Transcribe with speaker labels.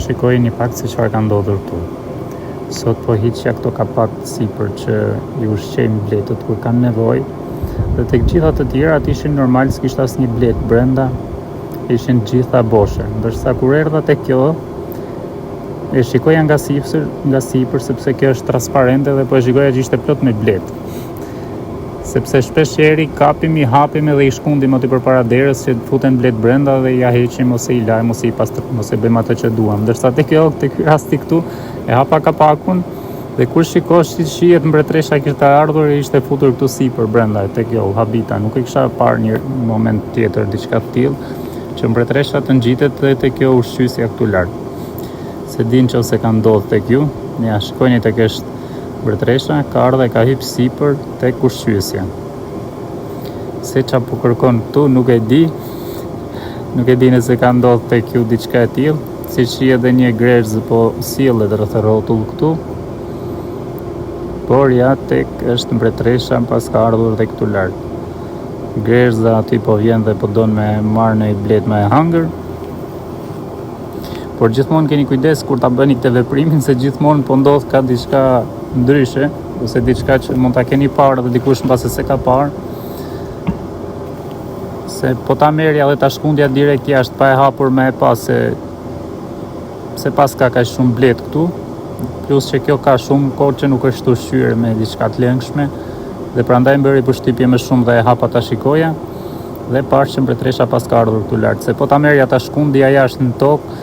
Speaker 1: shikoj një pak se çfarë ka ndodhur këtu. Sot po hiqja këto kapak sipër që i ushqejmë bletët kur kanë nevojë. Dhe tek gjitha të tjerat ishin normal, s'kishte asnjë blet brenda, ishin gjitha boshe. Ndërsa kur erdha tek kjo, e shikoja nga sipër sepse kjo është transparente dhe po e shikoja që ishte plot me blet. Sepse shpesh heri kapim, i hapim edhe i shkundim aty përpara derës që futen blet brenda dhe ja heqim ose i lajm ose i pastrojmë ose bëjmë atë që duam. Ndërsa tek ky rasti këtu e hapa kapakun dhe kur shikosh si shihet mbretëresha kishte ardhur e ishte futur këtu sipër brenda tek kjo habita. Nuk e kisha parë një moment tjetër diçka të tillë që mbretëresha të ngjitet dhe tek kjo ushqyesja këtu lart. Se din që ose ka ndodhur tek ju, ja shikoni tek është mbretëresha ka ardhur e ka hip sipër tek ushqyesja. Se çfarë po kërkon këtu nuk e di. Nuk e di nëse ka ndodhur tek ju diçka e tillë, siç shihet edhe një grezë po sillet rreth rrotull këtu. Por ja tek është mbretëresha pas ka ardhur dhe këtu lart. Grezda aty po vjen dhe po don me marrë në i blet me hangër. Por gjithmonë keni kujdes kur ta bëni këtë veprimin se gjithmonë po ndodh ka diçka ndryshe ose diçka që mund ta keni parë dhe dikush mbase se ka parë. Se po ta merrja dhe ta shkundja direkt jashtë pa e hapur me e pas se pas ka kaq shumë blet këtu. Plus që kjo ka shumë kohë që nuk është ushqyer me diçka të lëngshme dhe prandaj më bëri përshtypje më shumë dhe e hapa ta shikoja dhe parë që mbretëresha pas ka ardhur këtu lart. Se po ta merrja ta shkundja jashtë në tokë,